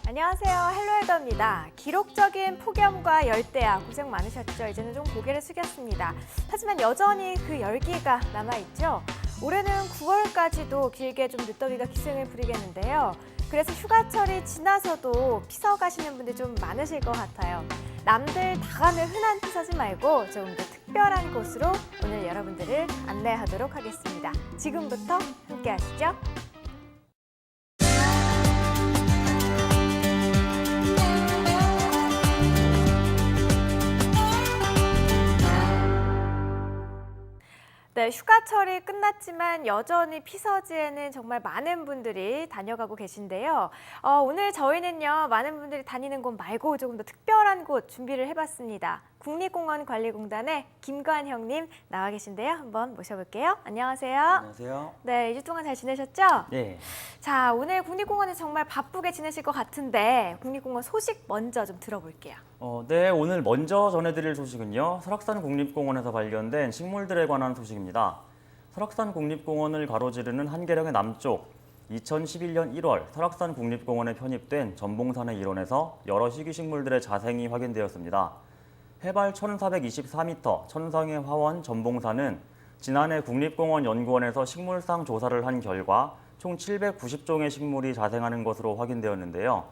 안녕하세요. 헬로헬더입니다. 기록적인 폭염과 열대야 고생 많으셨죠? 이제는 좀 고개를 숙였습니다. 하지만 여전히 그 열기가 남아있죠? 올해는 9월까지도 길게 좀 늦더위가 기승을 부리겠는데요. 그래서 휴가철이 지나서도 피서 가시는 분들 좀 많으실 것 같아요. 남들 다 가는 흔한 피서지 말고 조금 더 특별한 곳으로 오늘 여러분들을 안내하도록 하겠습니다. 지금부터 함께 하시죠. 네, 휴가철이 끝났지만 여전히 피서지에는 정말 많은 분들이 다녀가고 계신데요. 오늘 저희는요, 많은 분들이 다니는 곳 말고 조금 더 특별한 곳 준비를 해봤습니다. 국립공원관리공단의 김관형님 나와 계신데요. 한번 모셔볼게요. 안녕하세요. 안녕하세요. 네, 2주 동안 잘 지내셨죠? 네. 자, 오늘 국립공원에서 정말 바쁘게 지내실 것 같은데 국립공원 소식 먼저 좀 들어볼게요. 네, 오늘 먼저 전해드릴 소식은요. 설악산 국립공원에서 발견된 식물들에 관한 소식입니다. 설악산 국립공원을 가로지르는 한계령의 남쪽, 2011년 1월 설악산 국립공원에 편입된 전봉산의 일원에서 여러 희귀식물들의 자생이 확인되었습니다. 해발 1424m 천상의 화원 전봉산은 지난해 국립공원 연구원에서 식물상 조사를 한 결과 총 790종의 식물이 자생하는 것으로 확인되었는데요.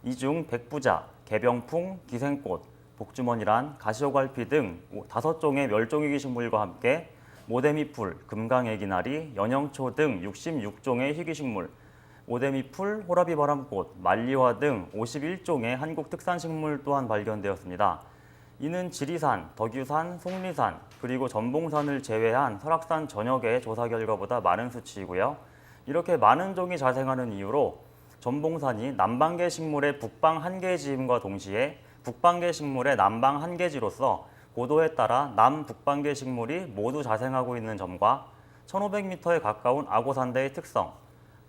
이 중 백부자, 개병풍, 기생꽃, 복주머니란, 가시오갈피 등 5종의 멸종위기 식물과 함께 모데미풀, 금강애기나리, 연영초 등 66종의 희귀식물, 모데미풀, 호라비바람꽃, 말리화 등 51종의 한국 특산식물 또한 발견되었습니다. 이는 지리산, 덕유산, 속리산, 그리고 전봉산을 제외한 설악산 전역의 조사 결과보다 많은 수치이고요. 이렇게 많은 종이 자생하는 이유로 전봉산이 남방계 식물의 북방 한계지임과 동시에 북방계 식물의 남방 한계지로서 고도에 따라 남북방계 식물이 모두 자생하고 있는 점과 1500m에 가까운 아고산대의 특성,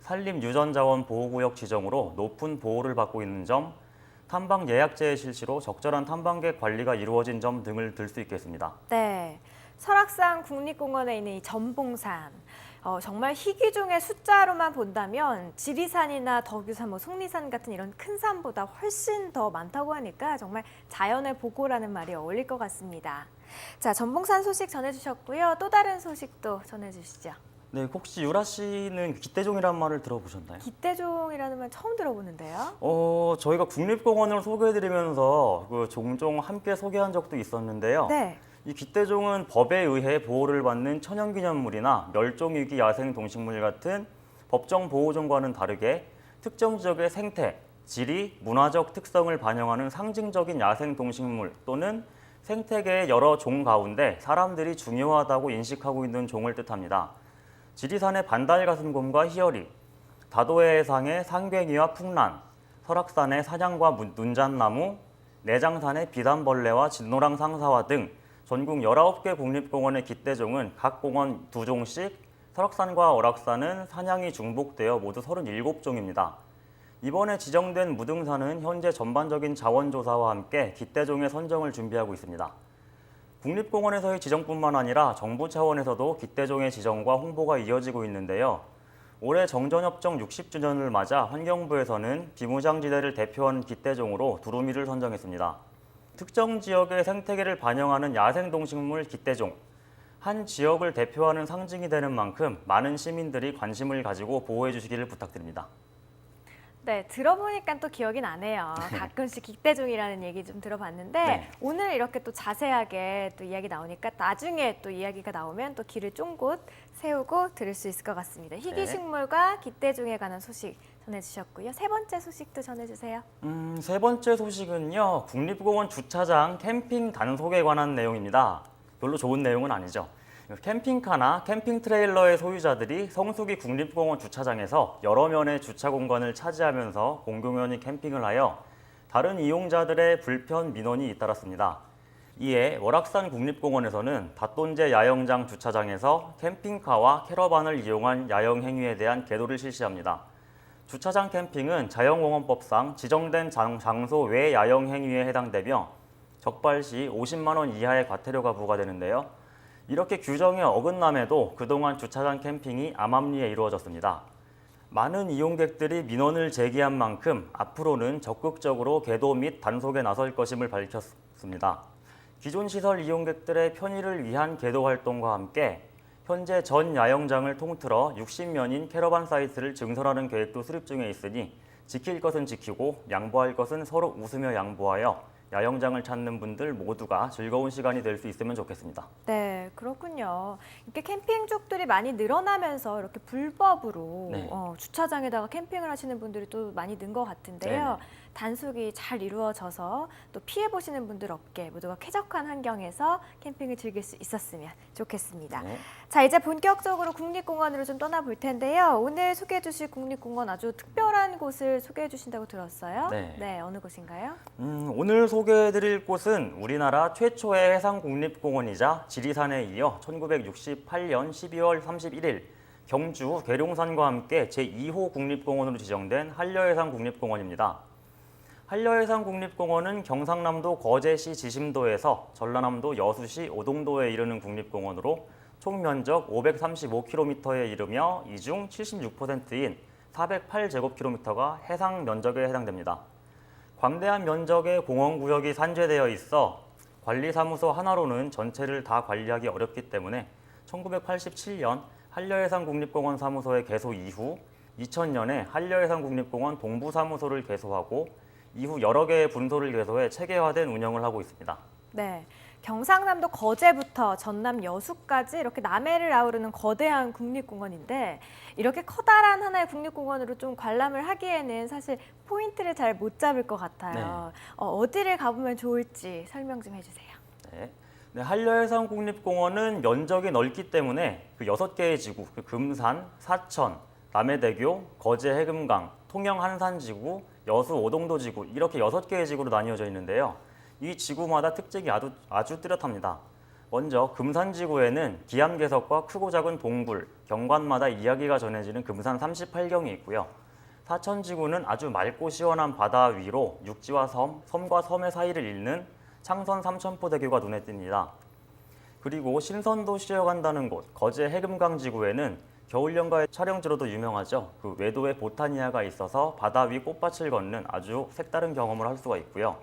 산림유전자원 보호구역 지정으로 높은 보호를 받고 있는 점, 탐방 예약제의 실시로 적절한 탐방객 관리가 이루어진 점 등을 들 수 있겠습니다. 네, 설악산 국립공원에 있는 이 전봉산. 정말 희귀종의 숫자로만 본다면 지리산이나 덕유산, 속리산 같은 이런 큰 산보다 훨씬 더 많다고 하니까 정말 자연의 보고라는 말이 어울릴 것 같습니다. 자, 전봉산 소식 전해주셨고요. 또 다른 소식도 전해주시죠. 네, 혹시 유라 씨는 기대종이라는 말을 들어보셨나요? 기대종이라는 말 처음 들어보는데요. 저희가 국립공원을 소개해드리면서 종종 함께 소개한 적도 있었는데요. 네. 이 기대종은 법에 의해 보호를 받는 천연기념물이나 멸종위기 야생동식물 같은 법정 보호종과는 다르게 특정 지역의 생태, 지리, 문화적 특성을 반영하는 상징적인 야생동식물 또는 생태계의 여러 종 가운데 사람들이 중요하다고 인식하고 있는 종을 뜻합니다. 지리산의 반달가슴곰과 희열이, 다도해 해상의 상괭이와 풍란, 설악산의 사냥과 눈잣나무, 내장산의 비단벌레와 진노랑 상사화 등 전국 19개 국립공원의 기대종은 각 공원 2종씩, 설악산과 월악산은 사냥이 중복되어 모두 37종입니다. 이번에 지정된 무등산은 현재 전반적인 자원조사와 함께 기대종의 선정을 준비하고 있습니다. 국립공원에서의 지정뿐만 아니라 정부 차원에서도 기대종의 지정과 홍보가 이어지고 있는데요. 올해 정전협정 60주년을 맞아 환경부에서는 비무장지대를 대표하는 기대종으로 두루미를 선정했습니다. 특정 지역의 생태계를 반영하는 야생동식물 기대종, 한 지역을 대표하는 상징이 되는 만큼 많은 시민들이 관심을 가지고 보호해 주시기를 부탁드립니다. 네, 들어보니까 또 기억이 나네요. 가끔씩 기대종이라는 얘기 좀 들어봤는데 네. 오늘 이렇게 또 자세하게 또 이야기 나오니까 나중에 또 이야기가 나오면 또 귀를 쫑긋 세우고 들을 수 있을 것 같습니다. 희귀식물과 기대종에 관한 소식 전해주셨고요. 세 번째 소식도 전해주세요. 세 번째 소식은요. 국립공원 주차장 캠핑 단속에 관한 내용입니다. 별로 좋은 내용은 아니죠. 캠핑카나 캠핑 트레일러의 소유자들이 성수기 국립공원 주차장에서 여러 면의 주차 공간을 차지하면서 공공연히 캠핑을 하여 다른 이용자들의 불편 민원이 잇따랐습니다. 이에 월악산 국립공원에서는 닷돈제 야영장 주차장에서 캠핑카와 캐러반을 이용한 야영 행위에 대한 계도를 실시합니다. 주차장 캠핑은 자연공원법상 지정된 장소 외 야영 행위에 해당되며 적발 시 50만 원 이하의 과태료가 부과되는데요. 이렇게 규정에 어긋남에도 그동안 주차장 캠핑이 암암리에 이루어졌습니다. 많은 이용객들이 민원을 제기한 만큼 앞으로는 적극적으로 개도 및 단속에 나설 것임을 밝혔습니다. 기존 시설 이용객들의 편의를 위한 개도 활동과 함께 현재 전 야영장을 통틀어 60면인 캐러반 사이트를 증설하는 계획도 수립 중에 있으니 지킬 것은 지키고 양보할 것은 서로 웃으며 양보하여 야영장을 찾는 분들 모두가 즐거운 시간이 될 수 있으면 좋겠습니다. 네, 그렇군요. 이렇게 캠핑족들이 많이 늘어나면서 이렇게 불법으로 네. 주차장에다가 캠핑을 하시는 분들이 또 많이 는 것 같은데요. 네네. 단속이 잘 이루어져서 또 피해 보시는 분들 없게 모두가 쾌적한 환경에서 캠핑을 즐길 수 있었으면 좋겠습니다. 네. 자, 이제 본격적으로 국립공원으로 좀 떠나볼 텐데요. 오늘 소개해 주실 국립공원 아주 특별한 곳을 소개해 주신다고 들었어요. 네. 어느 곳인가요? 오늘 소개해드릴 곳은 우리나라 최초의 해상국립공원이자 지리산에 이어 1968년 12월 31일 경주 계룡산과 함께 제2호 국립공원으로 지정된 한려해상국립공원입니다. 한려해상국립공원은 경상남도 거제시 지심도에서 전라남도 여수시 오동도에 이르는 국립공원으로 총 면적 535km에 이르며 이 중 76%인 408제곱킬로미터가 해상 면적에 해당됩니다. 광대한 면적의 공원구역이 산재되어 있어 관리사무소 하나로는 전체를 다 관리하기 어렵기 때문에 1987년 한려해상국립공원 사무소의 개소 이후 2000년에 한려해상국립공원 동부사무소를 개소하고 이후 여러 개의 분소를 개소해 체계화된 운영을 하고 있습니다. 네. 경상남도 거제부터 전남 여수까지 이렇게 남해를 아우르는 거대한 국립공원인데 이렇게 커다란 하나의 국립공원으로 좀 관람을 하기에는 사실 포인트를 잘 못 잡을 것 같아요. 어디를 가보면 좋을지 설명 좀 해주세요. 네, 한려해상국립공원은 면적이 넓기 때문에 그 6개의 지구, 금산, 사천, 남해대교, 거제 해금강, 통영 한산지구, 여수 오동도지구 이렇게 6개의 지구로 나뉘어져 있는데요. 이 지구마다 특징이 아주 뚜렷합니다. 먼저 금산지구에는 기암괴석과 크고 작은 동굴, 경관마다 이야기가 전해지는 금산 38경이 있고요. 사천지구는 아주 맑고 시원한 바다 위로 육지와 섬과 섬의 사이를 잇는 창선 삼천포대교가 눈에 띕니다. 그리고 신선도 쉬어간다는 곳, 거제 해금강지구에는 겨울연가의 촬영지로도 유명하죠. 그 외도에 보타니아가 있어서 바다 위 꽃밭을 걷는 아주 색다른 경험을 할 수가 있고요.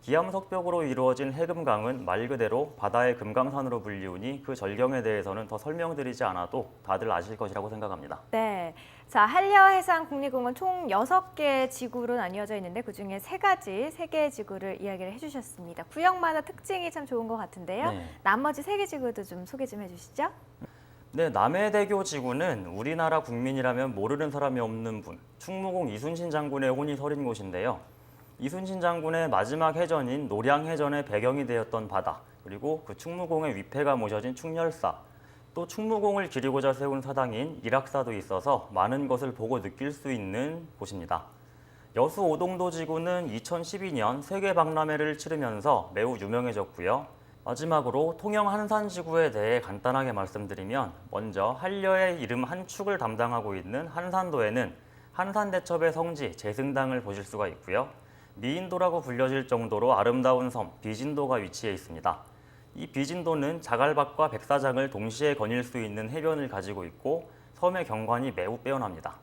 기암석벽으로 이루어진 해금강은 말 그대로 바다의 금강산으로 불리우니 그 절경에 대해서는 더 설명드리지 않아도 다들 아실 것이라고 생각합니다. 네. 자, 한려해상국립공원 총 6개의 지구로 나뉘어져 있는데 그중에 3개의 지구를 이야기를 해주셨습니다. 구역마다 특징이 참 좋은 것 같은데요. 네. 나머지 3개 지구도 좀 소개 좀 해주시죠. 네, 남해대교 지구는 우리나라 국민이라면 모르는 사람이 없는 분, 충무공 이순신 장군의 혼이 서린 곳인데요. 이순신 장군의 마지막 해전인 노량해전의 배경이 되었던 바다, 그리고 그 충무공의 위패가 모셔진 충렬사, 또 충무공을 기리고자 세운 사당인 일악사도 있어서 많은 것을 보고 느낄 수 있는 곳입니다. 여수 오동도 지구는 2012년 세계 박람회를 치르면서 매우 유명해졌고요. 마지막으로 통영 한산지구에 대해 간단하게 말씀드리면 먼저 한려의 이름 한 축을 담당하고 있는 한산도에는 한산대첩의 성지 제승당을 보실 수가 있고요. 미인도라고 불려질 정도로 아름다운 섬 비진도가 위치해 있습니다. 이 비진도는 자갈밭과 백사장을 동시에 거닐 수 있는 해변을 가지고 있고 섬의 경관이 매우 빼어납니다.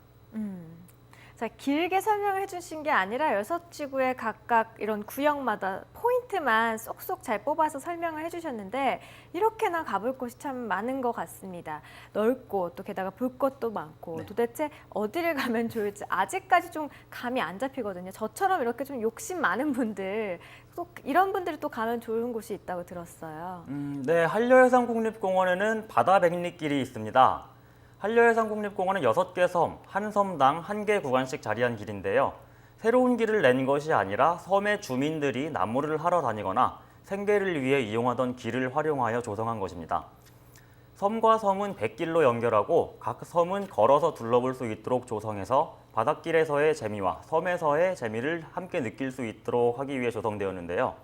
자, 길게 설명을 해주신 게 아니라 6지구의 각각 이런 구역마다 포인트만 쏙쏙 잘 뽑아서 설명을 해주셨는데 이렇게나 가볼 곳이 참 많은 것 같습니다. 넓고 또 게다가 볼 것도 많고 네. 도대체 어디를 가면 좋을지 아직까지 좀 감이 안 잡히거든요. 저처럼 이렇게 좀 욕심 많은 분들 또 이런 분들이 또 가면 좋은 곳이 있다고 들었어요. 네, 한려해상국립공원에는 바다 백리길이 있습니다. 한려해상국립공원은 6개 섬, 한 섬당 1개 구간씩 자리한 길인데요. 새로운 길을 낸 것이 아니라 섬의 주민들이 나무를 하러 다니거나 생계를 위해 이용하던 길을 활용하여 조성한 것입니다. 섬과 섬은 뱃길로 연결하고 각 섬은 걸어서 둘러볼 수 있도록 조성해서 바닷길에서의 재미와 섬에서의 재미를 함께 느낄 수 있도록 하기 위해 조성되었는데요.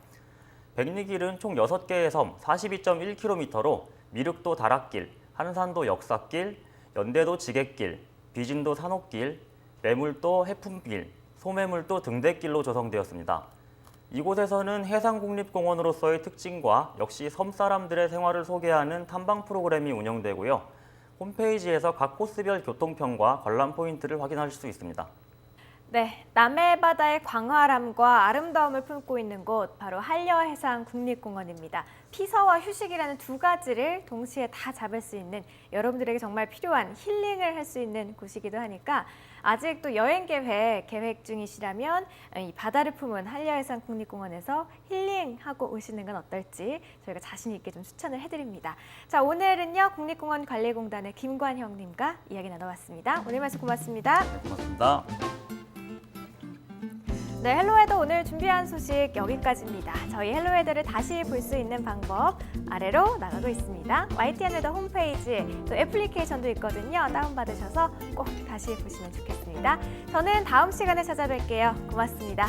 백리길은 총 6개의 섬 42.1km로 미륵도 다락길, 한산도 역사길, 연대도 지객길, 비진도 산옥길, 매물도 해품길, 소매물도 등대길로 조성되었습니다. 이곳에서는 해상국립공원으로서의 특징과 역시 섬 사람들의 생활을 소개하는 탐방 프로그램이 운영되고요. 홈페이지에서 각 코스별 교통편과 관람 포인트를 확인하실 수 있습니다. 네, 남해 바다의 광활함과 아름다움을 품고 있는 곳 바로 한려해상 국립공원입니다. 피서와 휴식이라는 두 가지를 동시에 다 잡을 수 있는 여러분들에게 정말 필요한 힐링을 할 수 있는 곳이기도 하니까 아직도 여행 계획 중이시라면 이 바다를 품은 한려해상 국립공원에서 힐링하고 오시는 건 어떨지 저희가 자신 있게 좀 추천을 해드립니다. 자, 오늘은요 국립공원관리공단의 김관형님과 이야기 나눠봤습니다. 오늘 말씀 고맙습니다. 고맙습니다. 네, 헬로웨더 오늘 준비한 소식 여기까지입니다. 저희 헬로웨더를 다시 볼 수 있는 방법 아래로 나가고 있습니다. YTN 웨더 홈페이지 또 애플리케이션도 있거든요. 다운받으셔서 꼭 다시 보시면 좋겠습니다. 저는 다음 시간에 찾아뵐게요. 고맙습니다.